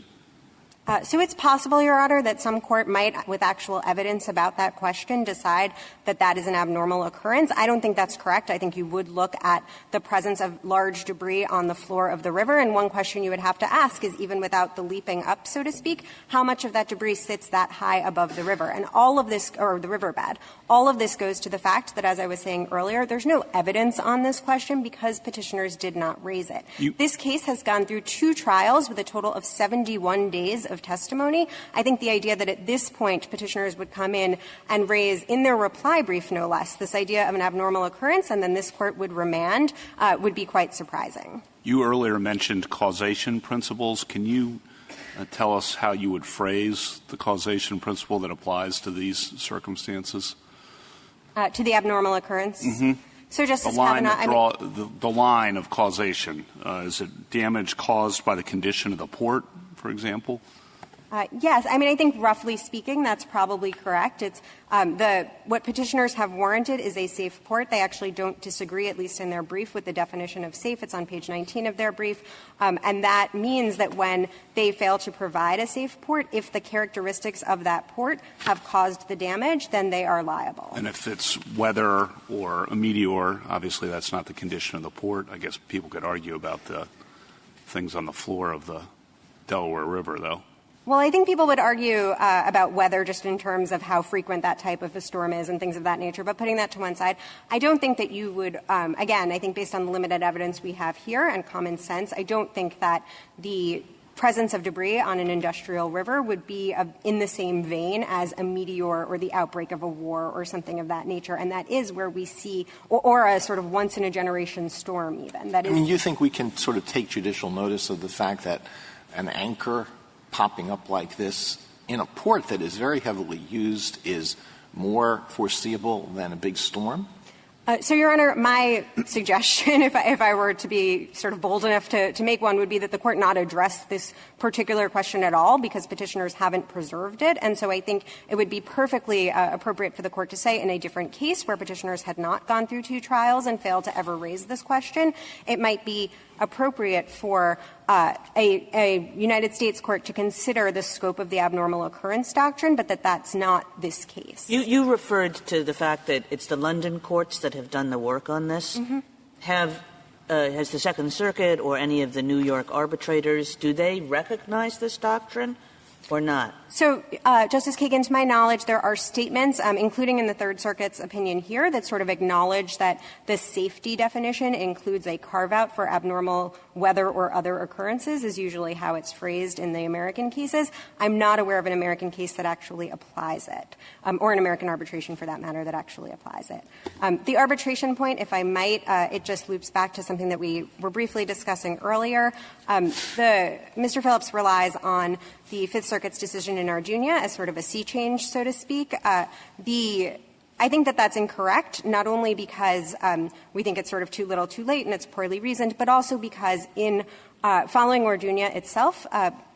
So it's possible, Your Honor, that some court might, with actual evidence about that question, decide that that is an abnormal occurrence. I don't think that's correct. I think you would look at the presence of large debris on the floor of the river. And one question you would have to ask is, even without the leaping up, so to speak, how much of that debris sits that high above the river? And all of this, or the riverbed, all of this goes to the fact that, as I was saying earlier, there's no evidence on this question because petitioners did not raise it. This case has gone through 2 trials with a total of 71 days of of testimony. I think the idea that at this point petitioners would come in and raise, in their reply brief no less, this idea of an abnormal occurrence and then this Court would remand would be quite surprising. You earlier mentioned causation principles. Can you tell us how you would phrase the causation principle that applies to these circumstances? To the abnormal occurrence? Mm-hmm. So, Justice the line Kavanaugh, the line of causation, is it damage caused by the condition of the port, for example? Yes. I mean, I think roughly speaking, that's probably correct. It's what petitioners have warranted is a safe port. They actually don't disagree, at least in their brief, with the definition of safe. It's on page 19 of their brief. And that means that when they fail to provide a safe port, if the characteristics of that port have caused the damage, then they are liable. And if it's weather or a meteor, obviously that's not the condition of the port. I guess people could argue about the things on the floor of the Delaware River, though. Well, I think people would argue about weather just in terms of how frequent that type of a storm is and things of that nature. But putting that to one side, I don't think that you would, again, I think based on the limited evidence we have here and common sense, I don't think that the presence of debris on an industrial river would be in the same vein as a meteor or the outbreak of a war or something of that nature. And that is where we see, or a sort of once-in-a-generation storm even. That is, I mean, you think we can sort of take judicial notice of the fact that an anchor popping up like this in a port that is very heavily used is more foreseeable than a big storm? So, Your Honor, my suggestion, if I were to be sort of bold enough to make one, would be that the Court not address this particular question at all because petitioners haven't preserved it. And so I think it would be perfectly appropriate for the Court to say in a different case where petitioners had not gone through 2 trials and failed to ever raise this question, it might be appropriate for a United States court to consider the scope of the abnormal occurrence doctrine, but that's not this case. You referred to the fact that it's the London courts that have done the work on this. Mm-hmm. Has the Second Circuit or any of the New York arbitrators, do they recognize this doctrine or not? So, Justice Kagan, to my knowledge, there are statements, including in the Third Circuit's opinion here, that sort of acknowledge that the safety definition includes a carve-out for abnormal weather or other occurrences, is usually how it's phrased in the American cases. I'm not aware of an American case that actually applies it, or an American arbitration, for that matter, that actually applies it. The arbitration point, if I might, it just loops back to something that we were briefly discussing earlier. Mr. Phillips relies on the Fifth Circuit's decision in Ardunia as sort of a sea change, so to speak. I think that that's incorrect, not only because we think it's sort of too little too late and it's poorly reasoned, but also because in following Ardunia itself,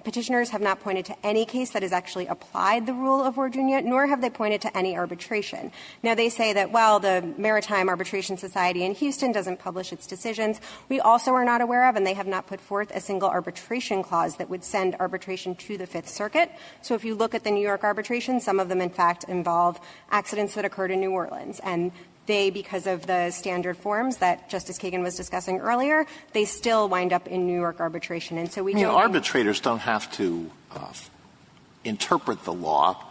petitioners have not pointed to any case that has actually applied the rule of Ardunia, nor have they pointed to any arbitration. Now, they say that, well, the Maritime Arbitration Society in Houston doesn't publish its decisions. We also are not aware of, and they have not put forth, a single arbitration clause that would send arbitration to the Fifth Circuit. So if you look at the New York arbitration, some of them, in fact, involve accidents that occurred in New Orleans. And they, because of the standard forms that Justice Kagan was discussing earlier, they still wind up in New York arbitration. And so arbitrators don't have to interpret the law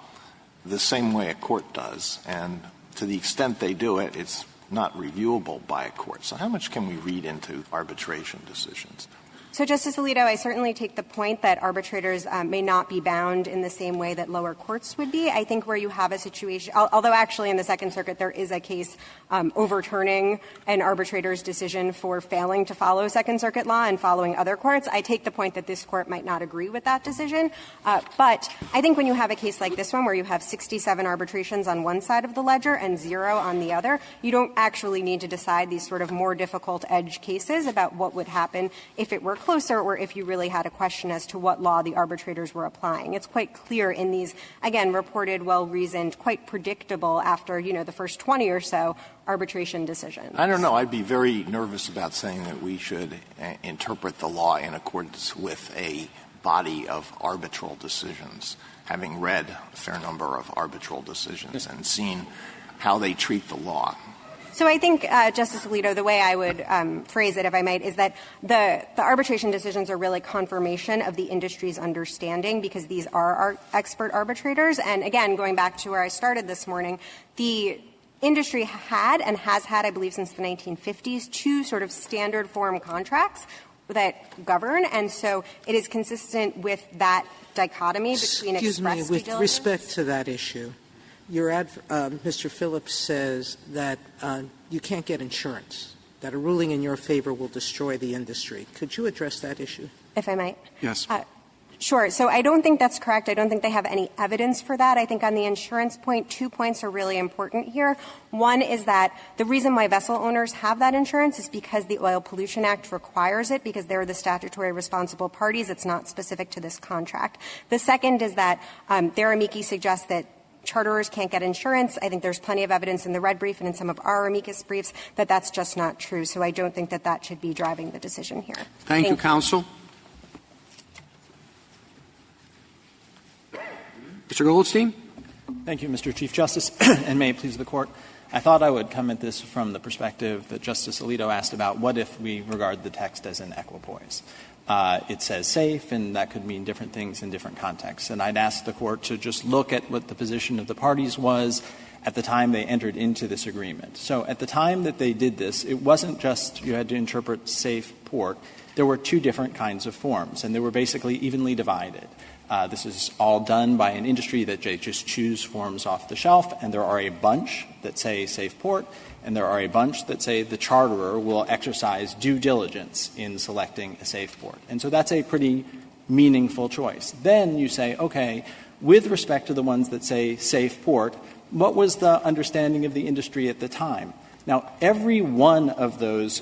the same way a court does. And to the extent they do it, it's not reviewable by a court. So how much can we read into arbitration decisions? So, Justice Alito, I certainly take the point that arbitrators may not be bound in the same way that lower courts would be. I think where you have a situation, although actually in the Second Circuit there is a case overturning an arbitrator's decision for failing to follow Second Circuit law and following other courts, I take the point that this Court might not agree with that decision. But I think when you have a case like this one where you have 67 arbitrations on one side of the ledger and 0 on the other, you don't actually need to decide these sort of more difficult edge cases about what would happen if it were closer or if you really had a question as to what law the arbitrators were applying. It's quite clear in these, again, reported, well-reasoned, quite predictable after, the first 20 or so arbitration decisions. I don't know. I'd be very nervous about saying that we should interpret the law in accordance with a body of arbitral decisions, having read a fair number of arbitral decisions and seen how they treat the law. So I think, Justice Alito, the way I would phrase it, if I might, is that the arbitration decisions are really confirmation of the industry's understanding because these are our expert arbitrators. And again, going back to where I started this morning, the industry had and has had, I believe, since the 1950s, 2 sort of standard form contracts that govern, and so it is consistent with that dichotomy between express due diligence. With respect to that issue, Mr. Phillips says that you can't get insurance, that a ruling in your favor will destroy the industry. Could you address that issue? If I might. Yes. Sure. So I don't think that's correct. I don't think they have any evidence for that. I think on the insurance point, 2 points are really important here. One is that the reason why vessel owners have that insurance is because the Oil Pollution Act requires it, because they're the statutory responsible parties. It's not specific to this contract. The second is that their amici suggest that charterers can't get insurance. I think there's plenty of evidence in the red brief and in some of our amicus briefs that that's just not true. So I don't think that that should be driving the decision here. Thank you, counsel. Mr. Goldstein. Thank you, Mr. Chief Justice, and may it please the Court. I thought I would come at this from the perspective that Justice Alito asked about what if we regard the text as an equipoise. It says safe, and that could mean different things in different contexts. And I'd ask the Court to just look at what the position of the parties was at the time they entered into this agreement. So at the time that they did this, it wasn't just you had to interpret safe port. There were two different kinds of forms, and they were basically evenly divided. This is all done by an industry that just choose forms off the shelf, and there are a bunch that say safe port, and there are a bunch that say the charterer will exercise due diligence in selecting a safe port. And so that's a pretty meaningful choice. Then you say, okay, with respect to the ones that say safe port, what was the understanding of the industry at the time? Now, every one of those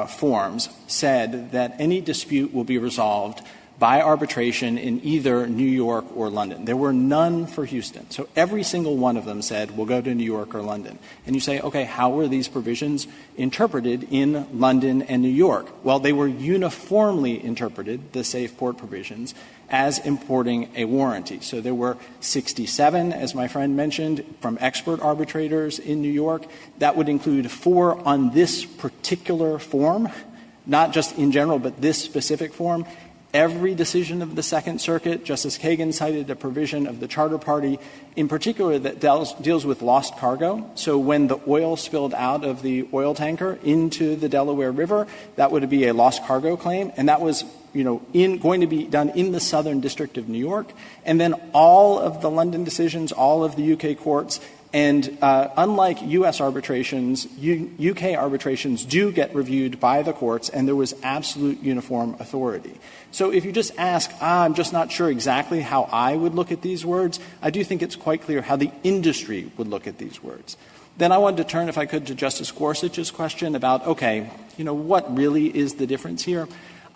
forms said that any dispute will be resolved by arbitration in either New York or London. There were none for Houston. So every single one of them said, we'll go to New York or London. And you say, okay, how were these provisions interpreted in London and New York? Well, they were uniformly interpreted, the safe port provisions, as importing a warranty. So there were 67, as my friend mentioned, from expert arbitrators in New York. That would include 4 on this particular form, not just in general, but this specific form. Every decision of the Second Circuit, Justice Kagan cited a provision of the charter party in particular that deals with lost cargo. So when the oil spilled out of the oil tanker into the Delaware River, that would be a lost cargo claim, and that was going to be done in the Southern District of New York. And then all of the London decisions, all of the UK courts, and unlike U.S. arbitrations, UK arbitrations do get reviewed by the courts, and there was absolute uniform authority. So if you just ask, I'm just not sure exactly how I would look at these words, I do think it's quite clear how the industry would look at these words. Then I wanted to turn, if I could, to Justice Gorsuch's question about, okay, what really is the difference here?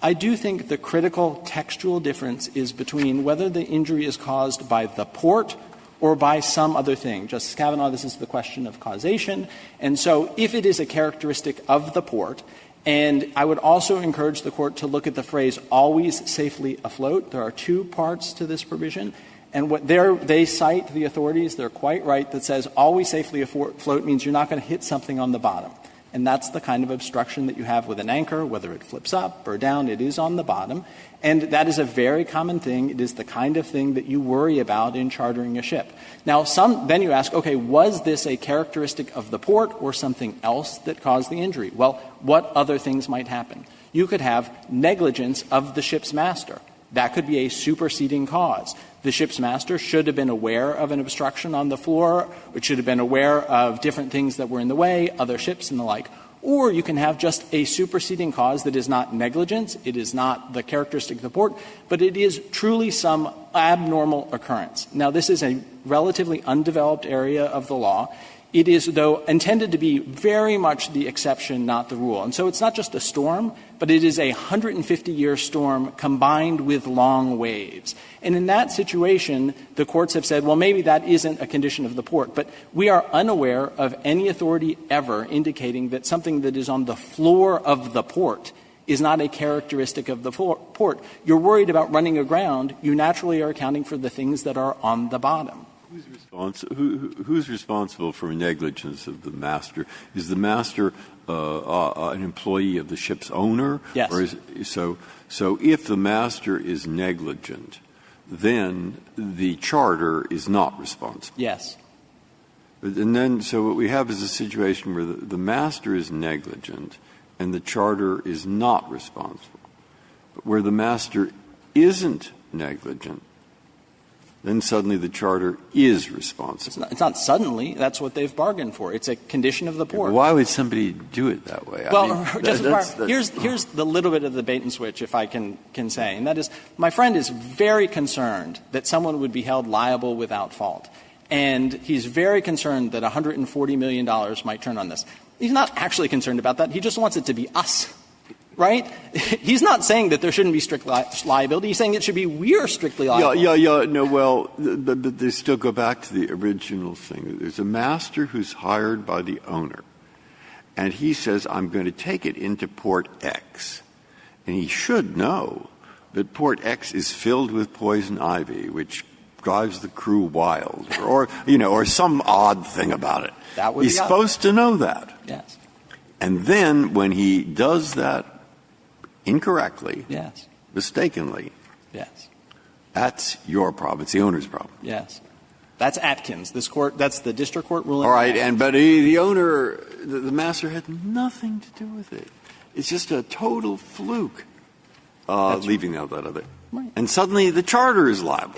I do think the critical textual difference is between whether the injury is caused by the port or by some other thing. Justice Kavanaugh, this is the question of causation. And so if it is a characteristic of the port, and I would also encourage the Court to look at the phrase always safely afloat. There are 2 parts to this provision. And what they cite the authorities, they're quite right, that says always safely afloat means you're not going to hit something on the bottom. And that's the kind of obstruction that you have with an anchor, whether it flips up or down, it is on the bottom. And that is a very common thing. It is the kind of thing that you worry about in chartering a ship. Now, then you ask, okay, was this a characteristic of the port or something else that caused the injury? Well, what other things might happen? You could have negligence of the ship's master. That could be a superseding cause. The ship's master should have been aware of an obstruction on the floor, or should have been aware of different things that were in the way, other ships and the like. Or you can have just a superseding cause that is not negligence, it is not the characteristic of the port, but it is truly some abnormal occurrence. Now, this is a relatively undeveloped area of the law. It is, though, intended to be very much the exception, not the rule. And so it's not just a storm, but it is a 150-year storm combined with long waves. And in that situation, the courts have said, well, maybe that isn't a condition of the port. But we are unaware of any authority ever indicating that something that is on the floor of the port is not a characteristic of the port. You're worried about running aground. You naturally are accounting for the things that are on the bottom. Who's responsible for negligence of the master? Is the master an employee of the ship's owner? Yes. Or so if the master is negligent, then the charter is not responsible. Yes. And then, so what we have is a situation where the master is negligent and the charter is not responsible. where the master isn't negligent, then suddenly the charter is responsible. It's not suddenly. That's what they've bargained for. It's a condition of the port. Why would somebody do it that way? Well, here's the little bit of the bait and switch, if I can say, and that is my friend is very concerned that someone would be held liable without fault. And he's very concerned that $140 million might turn on this. He's not actually concerned about that. He just wants it to be us. Right? He's not saying that there shouldn't be strict liability. He's saying it should be we're strictly liable. Yeah. No, well, but they still go back to the original thing. There's a master who's hired by the owner, and he says, I'm going to take it into Port X. And he should know that Port X is filled with poison ivy, which drives the crew wild, or some odd thing about it. He's supposed to know that. Yes. And then when he does that incorrectly, yes, mistakenly, yes, that's your problem. It's the owner's problem. Yes. That's Atkins. That's the district court ruling. All right, but the owner, the master had nothing to do with it. It's just a total fluke, leaving out that other. Right. And suddenly the charter is liable.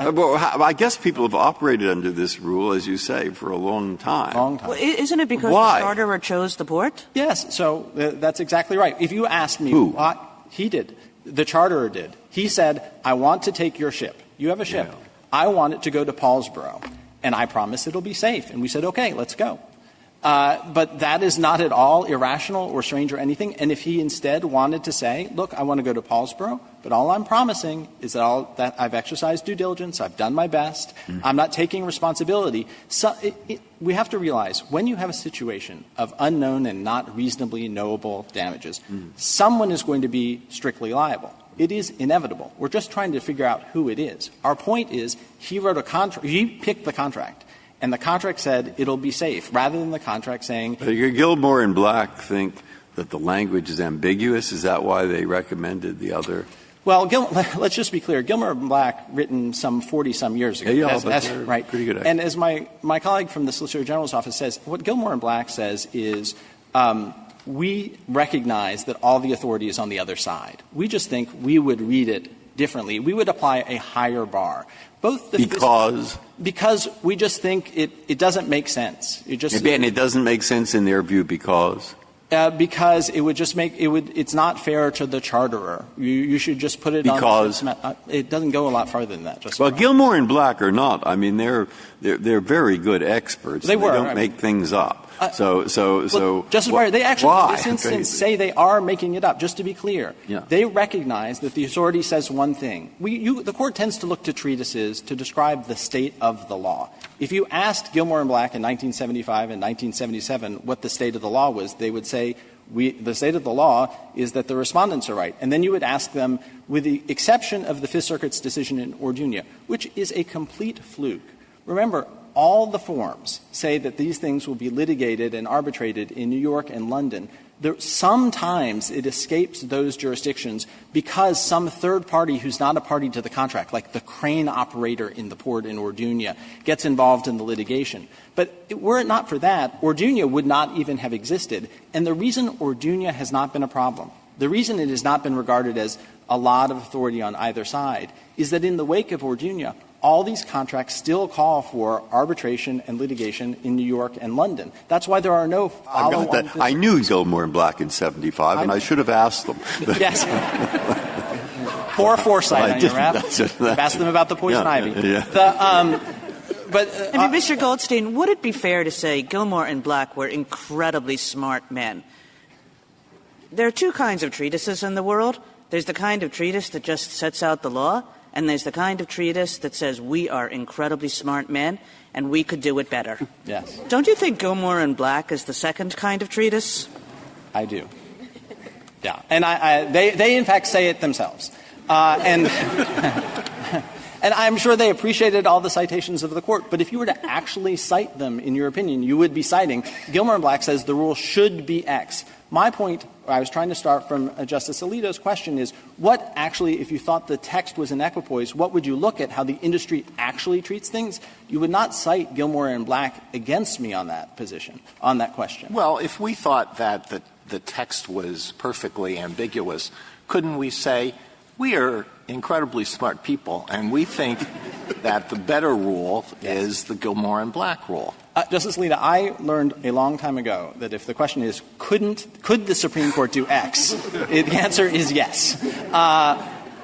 I guess people have operated under this rule, as you say, for a long time. Well, isn't it because Why? the charterer chose the port? Yes. So that's exactly right. If you asked me, who? He did. The charterer did. He said, I want to take your ship. You have a ship. Yeah. I want it to go to Paulsboro, and I promise it'll be safe. And we said, okay, let's go. But that is not at all irrational or strange or anything. And if he instead wanted to say, look, I want to go to Paulsboro, but all I'm promising is that I've exercised due diligence, I've done my best, I'm not taking responsibility. So we have to realize when you have a situation of unknown and not reasonably knowable damages, someone is going to be strictly liable. It is inevitable. We're just trying to figure out who it is. Our point is he wrote a contract. He picked the contract. And the contract said it'll be safe, rather than the contract saying — Gilmore and Black think that the language is ambiguous. Is that why they recommended the other? Well, let's just be clear. Gilmore and Black, written some 40-some years ago. Yeah, right. Pretty good. And as my colleague from the Solicitor General's office says, what Gilmore and Black says is we recognize that all the authority is on the other side. We just think we would read it differently. We would apply a higher bar. Because we just think it doesn't make sense. And it doesn't make sense in their view because it would just it's not fair to the charterer. You should just put it because on. It doesn't go a lot farther than that. Well, Gilmore and Black are not. I mean, they're very good experts. They don't make things up. So Justice Breyer, they actually in this instance say they are making it up. Just to be clear, they recognize that the authority says one thing. The court tends to look to treatises to describe the state of the law. If you asked Gilmore and Black in 1975 and 1977 what the state of the law was, they would say the state of the law is that the respondents are right. And then you would ask them, with the exception of the Fifth Circuit's decision in Orduña, which is a complete fluke. Remember, all the forms say that these things will be litigated and arbitrated in New York and London. Sometimes it escapes those jurisdictions because some third party who's not a party to the contract, like the crane operator in the port in Orduña, gets involved in the litigation. But were it not for that, Orduña would not even have existed. And the reason Orduña has not been a problem, the reason it has not been regarded as a lot of authority on either side, is that in the wake of Orduña, all these contracts still call for arbitration and litigation in New York and London. That's why there are no follow-on. I knew Gilmore and Black in 75, and I should have asked them. Yes. Poor foresight on your rap. Ask them about the poison ivy. Yeah. Mr. Goldstein, would it be fair to say Gilmore and Black were incredibly smart men? There are two kinds of treatises in the world. There's the kind of treatise that just sets out the law, and there's the kind of treatise that says we are incredibly smart men and we could do it better. Yes. Don't you think Gilmore and Black is the second kind of treatise? I do. Yeah. And they in fact say it themselves. And I'm sure they appreciated all the citations of the court. But if you were to actually cite them, in your opinion, you would be citing Gilmore and Black says the rule should be X. My point, I was trying to start from Justice Alito's question, is what actually, if you thought the text was in equipoise, what would you look at how the industry actually treats things? You would not cite Gilmore and Black against me on that position, on that question. Well, if we thought that the text was perfectly ambiguous, couldn't we say, we are incredibly smart people, and we think that the better rule is the Gilmore and Black rule? Justice Alito, I learned a long time ago that if the question is, could the Supreme Court do X, the answer is yes.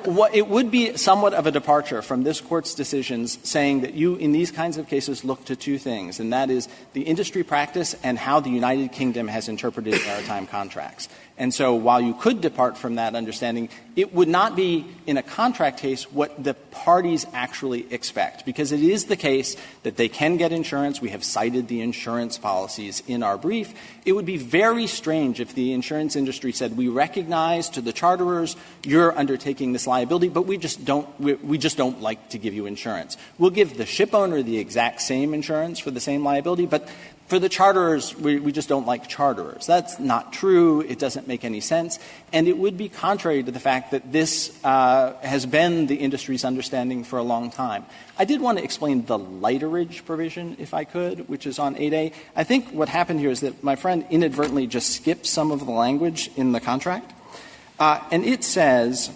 It would be somewhat of a departure from this Court's decisions saying that you, in these kinds of cases, look to two things, and that is the industry practice and how the United Kingdom has interpreted maritime contracts. And so while you could depart from that understanding, it would not be, in a contract case, what the parties actually expect, because it is the case that they can get insurance. We have cited the insurance policies in our brief. It would be very strange if the insurance industry said, we recognize to the charterers you're undertaking this liability, but we just don't like to give you insurance. We'll give the ship owner the exact same insurance for the same liability, but for the charterers, we just don't like charterers. That's not true. It doesn't make any sense. And it would be contrary to the fact that this has been the industry's understanding for a long time. I did want to explain the lighterage provision, if I could, which is on 8A. I think what happened here is that my friend inadvertently just skipped some of the language in the contract. And it says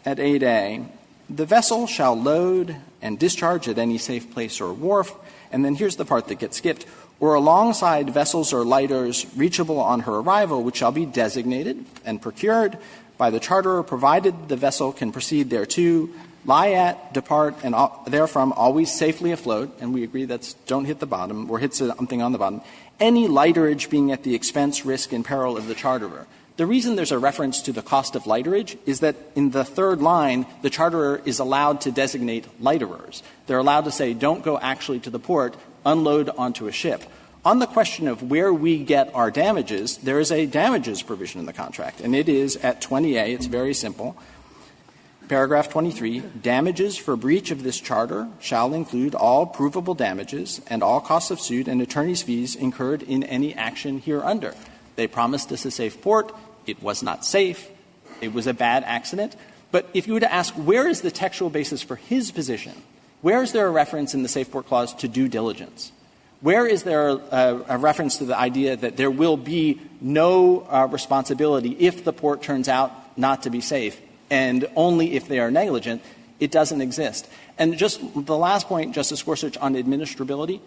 at 8A, the vessel shall load and discharge at any safe place or wharf. And then here's the part that gets skipped. Or alongside vessels or lighters reachable on her arrival, which shall be designated and procured by the charterer, provided the vessel can proceed thereto, lie at, depart, and therefrom always safely afloat. And we agree that's don't hit the bottom or hit something on the bottom. Any lighterage being at the expense, risk, and peril of the charterer. The reason there's a reference to the cost of lighterage is that in the third line, the charterer is allowed to designate lighterers. They're allowed to say, don't go actually to the port, unload onto a ship. On the question of where we get our damages, there is a damages provision in the contract, and it is at 20A. It's very simple. Paragraph 23, damages for breach of this charter shall include all provable damages and all costs of suit and attorney's fees incurred in any action hereunder. They promised us a safe port. It was not safe. It was a bad accident. But if you were to ask where is the textual basis for his position, where is there a reference in the Safe Port Clause to due diligence? Where is there a reference to the idea that there will be no responsibility if the port turns out not to be safe, and only if they are negligent? It doesn't exist. And just the last point, Justice Gorsuch, on administrability,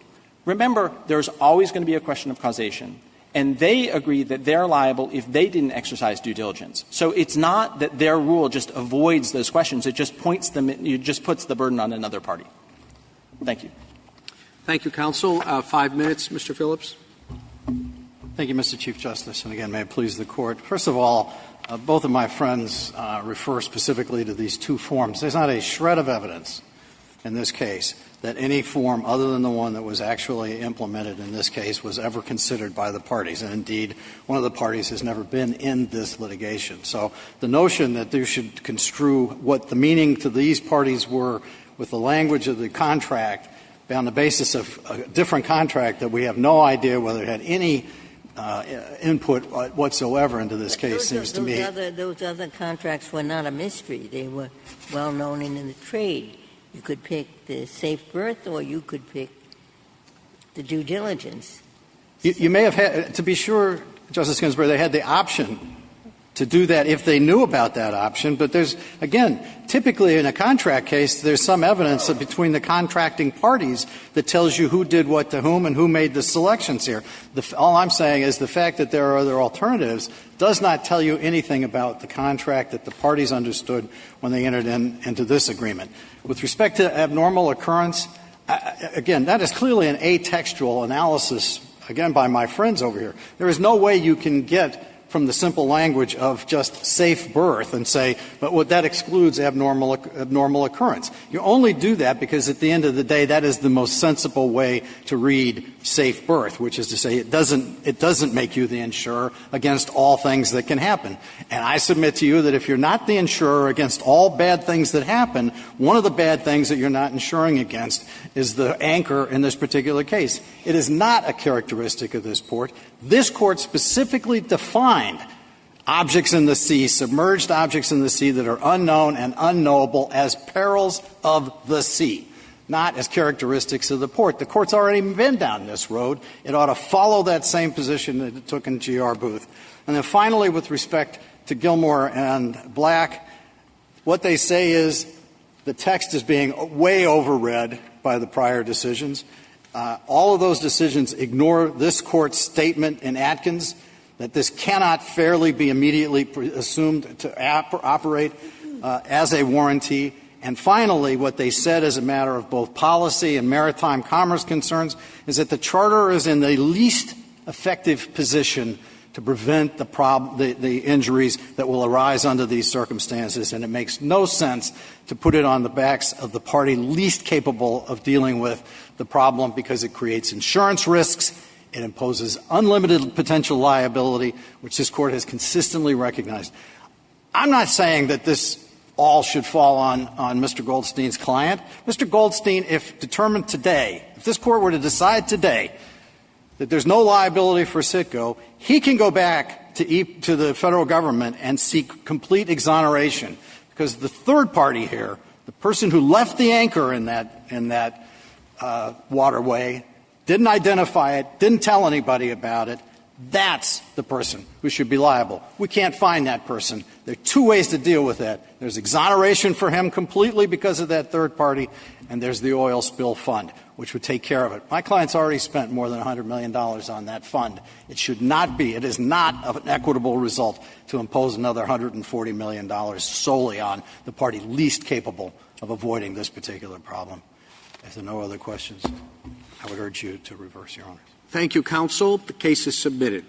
remember there's always going to be a question of causation. And they agree that they're liable if they didn't exercise due diligence. So it's not that their rule just avoids those questions. It just it just puts the burden on another party. Thank you. Thank you, counsel. 5 minutes, Mr. Phillips. Thank you, Mr. Chief Justice. And again, may it please the Court. First of all, both of my friends refer specifically to these two forms. There's not a shred of evidence in this case that any form other than the one that was actually implemented in this case was ever considered by the parties. And indeed, one of the parties has never been in this litigation. So the notion that you should construe what the meaning to these parties were with the language of the contract on the basis of a different contract that we have no idea whether it had any input whatsoever into this case seems to me. Those other contracts were not a mystery. They were well known in the trade. You could pick the safe berth or you could pick the due diligence. You may have had, to be sure, Justice Ginsburg, they had the option to do that if they knew about that option. But there's, again, typically in a contract case, there's some evidence that between the contracting parties that tells you who did what to whom and who made the selections here. All I'm saying is the fact that there are other alternatives does not tell you anything about the contract that the parties understood when they entered into this agreement. With respect to abnormal occurrence, again, that is clearly an atextual analysis, again, by my friends over here. There is no way you can get from the simple language of just safe berth and say, but what that excludes abnormal occurrence. You only do that because at the end of the day, that is the most sensible way to read safe berth, which is to say it doesn't make you the insurer against all things that can happen. And I submit to you that if you're not the insurer against all bad things that happen, one of the bad things that you're not insuring against is the anchor in this particular case. It is not a characteristic of this port. This Court specifically defined objects in the sea, submerged objects in the sea that are unknown and unknowable as perils of the sea, not as characteristics of the port. The Court's already been down this road. It ought to follow that same position that it took in G.R. Booth. And then finally, with respect to Gilmore and Black, what they say is the text is being way overread by the prior decisions. All of those decisions ignore this Court's statement in Atkins that this cannot fairly be immediately assumed to operate as a warranty. And finally, what they said as a matter of both policy and maritime commerce concerns is that the Charter is in the least effective position to prevent the injuries that will arise under these circumstances, and it makes no sense to put it on the backs of the party least capable of dealing with the problem because it creates insurance risks, it imposes unlimited potential liability, which this Court has consistently recognized. I'm not saying that this all should fall on Mr. Goldstein's client. Mr. Goldstein, if determined today, if this Court were to decide today that there's no liability for CITGO, he can go back to the federal government and seek complete exoneration, because the third party here, the person who left the anchor in that waterway, didn't identify it, didn't tell anybody about it, that's the person who should be liable. We can't find that person. There are two ways to deal with that. There's exoneration for him completely because of that third party, and there's the oil spill fund, which would take care of it. My client's already spent more than $100 million on that fund. It should not be. It is not an equitable result to impose another $140 million solely on the party least capable of avoiding this particular problem. If there are no other questions, I would urge you to reverse, Your Honor. Thank you, counsel. The case is submitted.